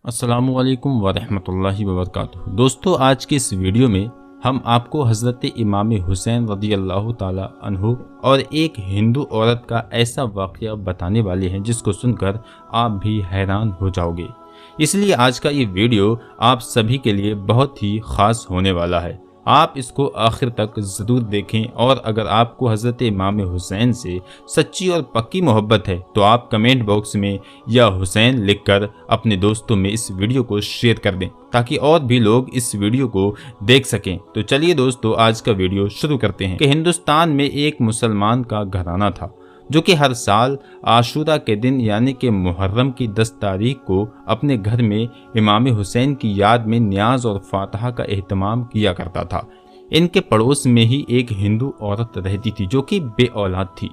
अस्सलाम वालेकुम वरहमतुल्लाहि वबरकातुहू। दोस्तों, आज की इस वीडियो में हम आपको हज़रत इमाम हुसैन रज़ियल्लाहु ताला अन्हु और एक हिंदू औरत का ऐसा वाक़या बताने वाले हैं जिसको सुनकर आप भी हैरान हो जाओगे। इसलिए आज का ये वीडियो आप सभी के लिए बहुत ही ख़ास होने वाला है। आप इसको आखिर तक ज़रूर देखें और अगर आपको हज़रत इमाम हुसैन से सच्ची और पक्की मोहब्बत है तो आप कमेंट बॉक्स में या हुसैन लिखकर अपने दोस्तों में इस वीडियो को शेयर कर दें ताकि और भी लोग इस वीडियो को देख सकें। तो चलिए दोस्तों, आज का वीडियो शुरू करते हैं कि हिंदुस्तान में एक मुसलमान का घराना था जो कि हर साल आशूरा के दिन यानी कि मुहर्रम की 10 तारीख को अपने घर में इमाम हुसैन की याद में न्याज और फातहा का एहतमाम किया करता था। इनके पड़ोस में ही एक हिंदू औरत रहती थी जो कि बे औलाद थी।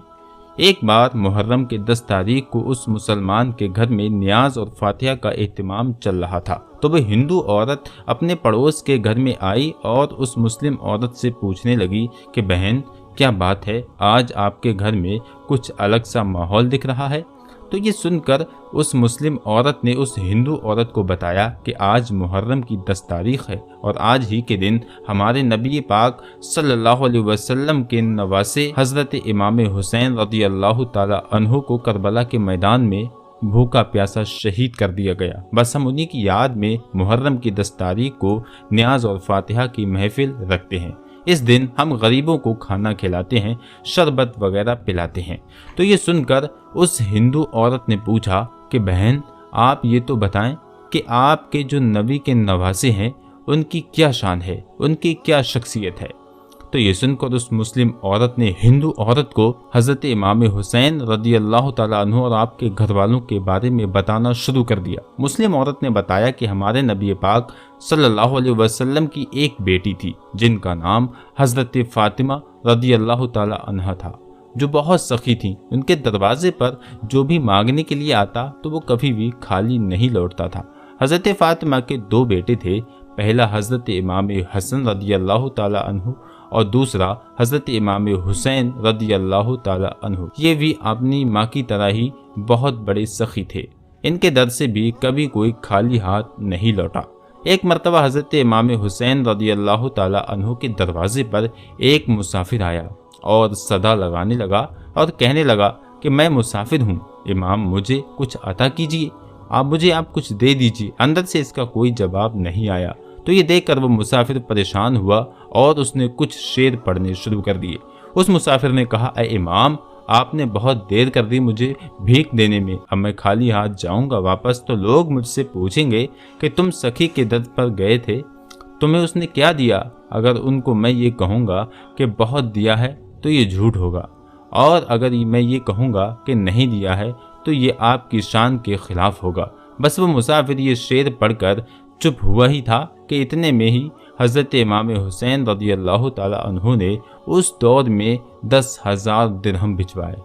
एक बार मुहर्रम के 10 तारीख को उस मुसलमान के घर में न्याज और फातिहा का एहतमाम चल रहा था तो वह हिंदू औरत अपने पड़ोस के घर में आई और उस मुस्लिम औरत से पूछने लगी कि बहन, क्या बात है, आज आपके घर में कुछ अलग सा माहौल दिख रहा है। तो ये सुनकर उस मुस्लिम औरत ने उस हिंदू औरत को बताया कि आज मुहर्रम की 10 तारीख है और आज ही के दिन हमारे नबी पाक सल्लल्लाहु अलैहि वसल्लम के नवासे हज़रत इमाम हुसैन रज़ियल्लाहु ताला अन्हु को करबला के मैदान में भूखा प्यासा शहीद कर दिया गया। बस हम उन्हीं की याद में मुहर्रम की 10 तारीख को न्याज और फातिहा की महफिल रखते हैं। इस दिन हम गरीबों को खाना खिलाते हैं, शरबत वगैरह पिलाते हैं। तो ये सुनकर उस हिंदू औरत ने पूछा कि बहन, आप ये तो बताएं कि आपके जो नबी के नवासे हैं उनकी क्या शान है, उनकी क्या शख्सियत है। तो ये सुनकर उस मुस्लिम औरत ने हिंदू औरत को हज़रत इमाम हुसैन रज़ियल्लाहु ताला अन्हु और आपके घर वालों के बारे में बताना शुरू कर दिया। मुस्लिम औरत ने बताया कि हमारे नबी पाक सल्लल्लाहु अलैहि वसल्लम की एक बेटी थी जिनका नाम हज़रत फ़ातिमा रज़ियल्लाहु ताला अन्हा था, जो बहुत सखी थी। उनके दरवाजे पर जो भी मांगने के लिए आता तो वो कभी भी खाली नहीं लौटता था। हज़रत फ़ातिमा के 2 बेटे थे, पहला हज़रत इमाम हसन रज़ियल्लाहु ताला अन्हु और दूसरा हज़रत इमाम हुसैन रज़ियल्लाहु ताला अन्हु। ये भी अपनी माँ की तरह ही बहुत बड़े सखी थे। इनके दर से भी कभी कोई खाली हाथ नहीं लौटा। एक मरतबा हज़रत इमाम हुसैन रज़ियल्लाहु ताला अन्हु के दरवाजे पर एक मुसाफिर आया और सदा लगाने लगा और कहने लगा कि मैं मुसाफिर हूँ, इमाम मुझे कुछ अता कीजिए, आप कुछ दे दीजिए। अंदर से इसका कोई जवाब नहीं आया। तो ये देखकर वो मुसाफिर परेशान हुआ और उसने कुछ शेर पढ़ने शुरू कर दिए। उस मुसाफिर ने कहा, ऐ इमाम, आपने बहुत देर कर दी मुझे भीख देने में, अब मैं खाली हाथ जाऊंगा वापस तो लोग मुझसे पूछेंगे कि तुम सखी के दर पर गए थे, तुम्हें उसने क्या दिया। अगर उनको मैं ये कहूँगा कि बहुत दिया है तो ये झूठ होगा, और अगर मैं ये कहूँगा कि नहीं दिया है तो ये आपकी शान के खिलाफ होगा। बस वो मुसाफिर ये शेर पढ़कर चुप हुआ ही था कि इतने में ही हज़रत इमाम हुसैन रज़ियल्लाहु ताला अन्हु ने उस दौर में 10,000 दिरहम भिजवाए,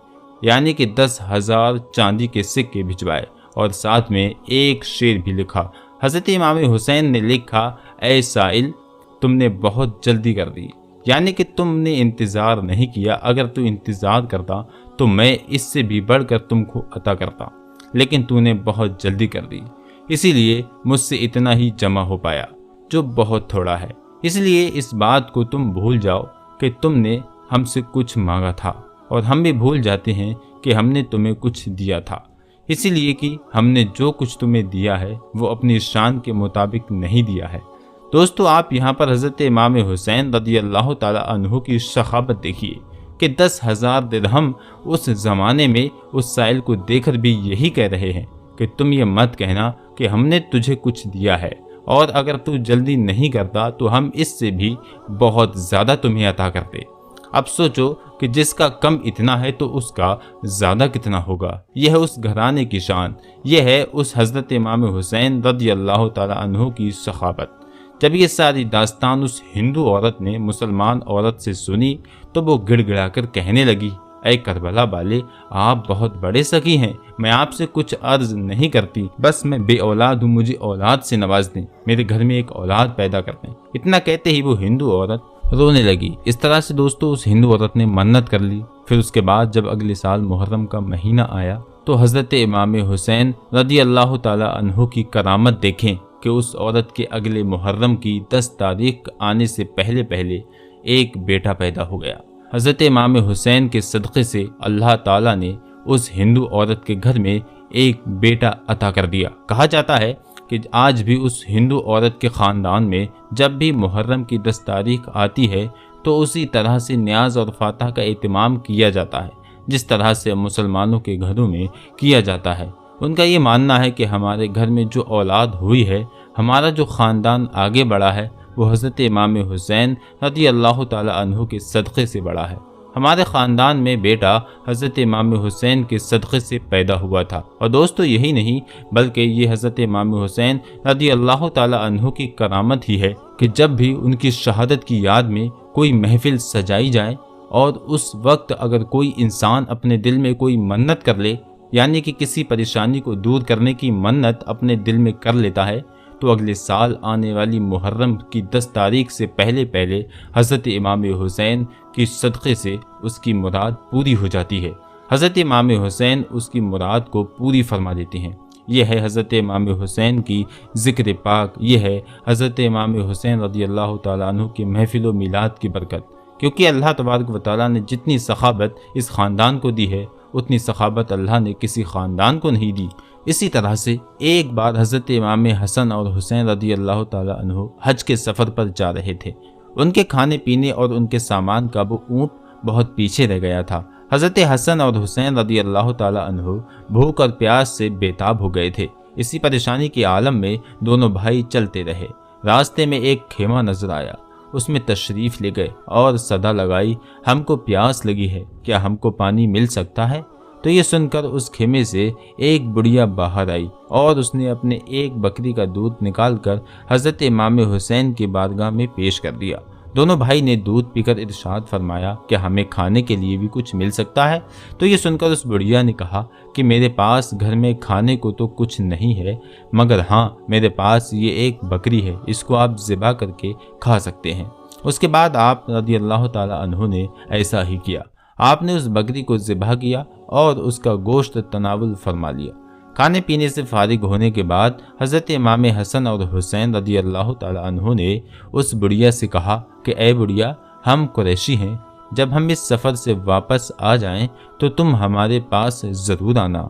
यानी कि 10,000 चांदी के सिक्के भिजवाए और साथ में एक शेर भी लिखा। हज़रत इमाम हुसैन ने लिखा, ऐ साइल, तुमने बहुत जल्दी कर दी, यानी कि तुमने इंतज़ार नहीं किया। अगर तू इंतज़ार करता तो मैं इससे भी बढ़कर तुमको अता करता, लेकिन तूने बहुत जल्दी कर दी, इसीलिए मुझसे इतना ही जमा हो पाया जो बहुत थोड़ा है। इसलिए इस बात को तुम भूल जाओ कि तुमने हमसे कुछ मांगा था, और हम भी भूल जाते हैं कि हमने तुम्हें कुछ दिया था, इसीलिए कि हमने जो कुछ तुम्हें दिया है वो अपनी शान के मुताबिक नहीं दिया है। दोस्तों, आप यहाँ पर हज़रत इमाम हुसैन रज़ियल्लाहु ताला अन्हु की सखावत देखिए कि 10,000 दिरहम उस ज़माने में उस साइल को देखकर भी यही कह रहे हैं कि तुम ये मत कहना कि हमने तुझे कुछ दिया है, और अगर तू जल्दी नहीं करता तो हम इससे भी बहुत ज़्यादा तुम्हें अता करते। अब सोचो कि जिसका कम इतना है तो उसका ज़्यादा कितना होगा। यह है उस घराने की शान, यह है उस हज़रत इमाम हुसैन रज़ियल्लाहु ताला अन्हु की सखावत। जब ये सारी दास्तान उस हिंदू औरत ने मुसलमान औरत से सुनी तो वो गिड़गिड़ाकर कहने लगी, ऐ करबला वाले, आप बहुत बड़े सखी हैं, मैं आपसे कुछ अर्ज नहीं करती, बस मैं बे औलाद हूँ, मुझे औलाद से नवाज दें, मेरे घर में एक औलाद पैदा कर दें। इतना कहते ही वो हिंदू औरत रोने लगी। इस तरह से दोस्तों उस हिंदू औरत ने मन्नत कर ली। फिर उसके बाद जब अगले साल मुहर्रम का महीना आया तो हज़रत इमाम हुसैन रदी अल्लाह ताला अन्हु की करामत देखें कि उस औरत के अगले मुहर्रम की 10 तारीख आने से पहले पहले एक बेटा पैदा हो गया। हज़रत इमाम हुसैन के सदक़े से अल्लाह ताला ने उस हिंदू औरत के घर में एक बेटा अता कर दिया। कहा जाता है कि आज भी उस हिंदू औरत के ख़ानदान में जब भी मुहर्रम की 10 तारीख आती है तो उसी तरह से न्याज और फातह का एहतमाम किया जाता है जिस तरह से मुसलमानों के घरों में किया जाता है। उनका ये मानना है कि हमारे घर में जो औलाद हुई है, हमारा जो ख़ानदान आगे बढ़ा है, वो हज़रत इमाम हुसैन रज़ी अल्लाह ताला अन्हु के सदक़े से बढ़ा है। हमारे ख़ानदान में बेटा हज़रत इमाम हुसैन के सदक़े से पैदा हुआ था। और दोस्तों यही नहीं बल्कि ये हज़रत इमाम हुसैन रज़ी अल्लाह ताला अन्हु की करामत ही है कि जब भी उनकी शहादत की याद में कोई महफिल सजाई जाए और उस वक्त अगर कोई इंसान अपने दिल में कोई मन्नत कर ले, यानी कि किसी परेशानी को दूर करने की मन्नत अपने दिल में कर लेता है, तो अगले साल आने वाली मुहर्रम की 10 तारीख से पहले पहले हज़रत इमाम हुसैन की सदक़े से उसकी मुराद पूरी हो जाती है। हज़रत इमाम हुसैन उसकी मुराद को पूरी फरमा देते हैं। यह है हज़रत इमाम हुसैन की ज़िक्र पाक, यह है हज़रत इमाम हुसैन रज़ी अल्लाह ताला अन्हु की महफिल व मिलाद की बरकत। क्योंकि अल्लाह तबारक व तआला ने जितनी सखाबत इस ख़ानदान को दी है, उतनी सखाबत अल्लाह ने किसी ख़ानदान को नहीं दी। इसी तरह से एक बार हज़रत इमाम हसन और हुसैन रज़ी अल्लाह ताला अन्हु हज के सफ़र पर जा रहे थे। उनके खाने पीने और उनके सामान का वो ऊँट बहुत पीछे रह गया था। हज़रत हसन और हुसैन रज़ी अल्लाह ताला अन्हु भूख और प्यास से बेताब हो गए थे। इसी परेशानी के आलम में दोनों भाई चलते रहे। रास्ते में एक खेमा नजर आया, उसमें तशरीफ़ ले गए और सदा लगाई, हमको प्यास लगी है, क्या हमको पानी मिल सकता है? तो ये सुनकर उस खेमे से एक बुढ़िया बाहर आई और उसने अपने एक बकरी का दूध निकालकर हज़रत इमाम हुसैन की बारगाह में पेश कर दिया। दोनों भाई ने दूध पीकर इरशाद फरमाया कि हमें खाने के लिए भी कुछ मिल सकता है? तो ये सुनकर उस बुढ़िया ने कहा कि मेरे पास घर में खाने को तो कुछ नहीं है, मगर हाँ मेरे पास ये एक बकरी है, इसको आप ज़िबा करके खा सकते हैं। उसके बाद आप रज़ी अल्लाह ताला अन्हु ने ऐसा ही किया। आपने उस बकरी को ज़िबा किया और उसका गोश्त तनावुल फरमा लिया। खाने पीने से फारिग होने के बाद हज़रत इमाम हसन और हुसैन रज़ी अल्लाह ताला अन्हु ने उस बुढ़िया से कहा कि ए बुढ़िया, हम कुरैशी हैं, जब हम इस सफ़र से वापस आ जाएं तो तुम हमारे पास ज़रूर आना,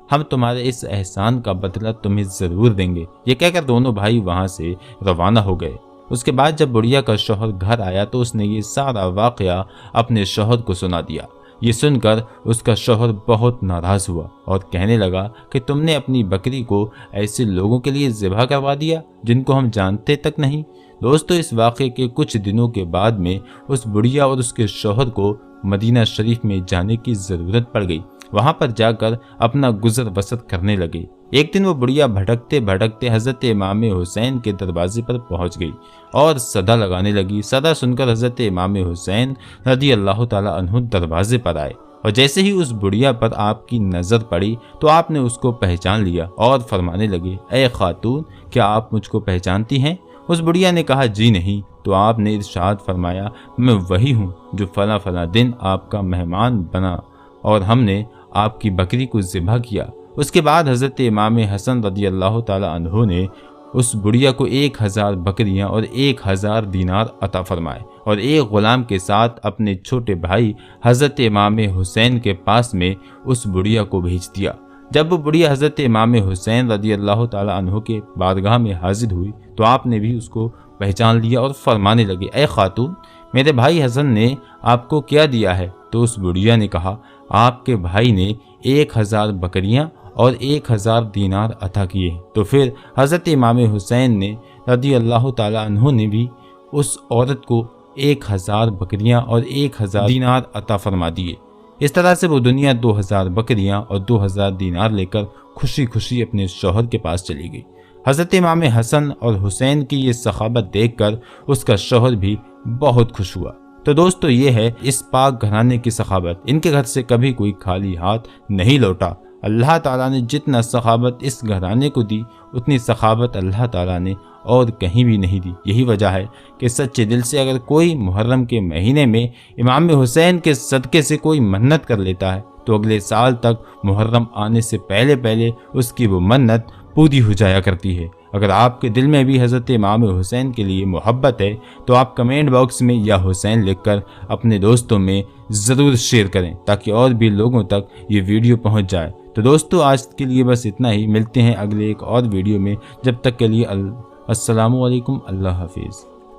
हम तुम्हारे इस एहसान का बदला तुम्हें ज़रूर देंगे। ये कहकर दोनों भाई वहाँ से रवाना हो गए। उसके बाद जब बुढ़िया का शौहर घर आया तो उसने ये सारा वाक़या अपने शौहर को सुना दिया। ये सुनकर उसका शौहर बहुत नाराज़ हुआ और कहने लगा कि तुमने अपनी बकरी को ऐसे लोगों के लिए ज़िबा करवा दिया जिनको हम जानते तक नहीं। दोस्तों इस वाक़े के कुछ दिनों के बाद में उस बुढ़िया और उसके शौहर को मदीना शरीफ में जाने की ज़रूरत पड़ गई। वहाँ पर जाकर अपना गुजर बसर करने लगे। एक दिन वो बुढ़िया भटकते भटकते हज़रत इमाम हुसैन के दरवाजे पर पहुँच गई और सदा लगाने लगी। सदा सुनकर हज़रत इमाम हुसैन रज़ी अल्लाह ताला अन्हु दरवाजे पर आए और जैसे ही उस बुढ़िया पर आपकी नज़र पड़ी तो आपने उसको पहचान लिया और फरमाने लगे, ए खातून, क्या आप मुझको पहचानती हैं? उस बुढ़िया ने कहा, जी नहीं। तो आपने इरशाद फरमाया, मैं वही हूँ जो फला फला दिन आपका मेहमान बना और हमने आपकी बकरी को ज़िबा किया। उसके बाद हज़रत इमाम हसन रज़ी अल्लाह ताला अन्हु ने उस बुढ़िया को 1000 बकरियां और 1000 दीनार अता फरमाए और एक ग़ुलाम के साथ अपने छोटे भाई हज़रत इमाम हुसैन के पास में उस बुढ़िया को भेज दिया। जब वो बुढ़िया हज़रत इमाम हुसैन रज़ी अल्लाह ताला अन्हु के बारगाह में हाजिर हुई तो आपने भी उसको पहचान लिया और फरमाने लगे, ए खातून, मेरे भाई हसन ने आपको क्या दिया है? तो उस बुढ़िया ने कहा, आपके भाई ने 1000 बकरियां और 1000 दीनार अता किए। तो फिर हज़रत इमाम हुसैन ने रज़ी अल्लाह ताला अन्हु ने भी उस औरत को 1000 बकरियां और 1000 दीनार अता फरमा दिए। इस तरह से वो दुनिया 2000 बकरियां और 2000 दीनार लेकर खुशी खुशी अपने शौहर के पास चली गई। हज़रत इमाम हसन और हुसैन की ये सखाबत देखकर उसका शौहर भी बहुत खुश हुआ। तो दोस्तों ये है इस पाक घराने की सखाबत। इनके घर से कभी कोई खाली हाथ नहीं लौटा। اللہ تعالیٰ نے جتنا سخاوت اس گھرانے کو دی اتنی سخاوت اللہ تعالیٰ نے اور کہیں بھی نہیں دی۔ یہی وجہ ہے کہ سچے دل سے اگر کوئی محرم کے مہینے میں امام حسین کے صدقے سے کوئی منت کر لیتا ہے تو اگلے سال تک محرم آنے سے پہلے اس کی وہ منت پوری ہو جایا کرتی ہے۔ اگر آپ کے دل میں بھی حضرت امام حسین کے لیے محبت ہے تو آپ کمنٹ باکس میں یا حسین لکھ کر اپنے دوستوں میں ضرور شیئر کریں تاکہ اور بھی لوگوں تک یہ ویڈیو پہنچ جائے۔ تو دوستو آج کے لیے بس اتنا ہی، ملتے ہیں اگلے ایک اور ویڈیو میں، جب تک کے لیے السلام علیکم، اللہ حافظ۔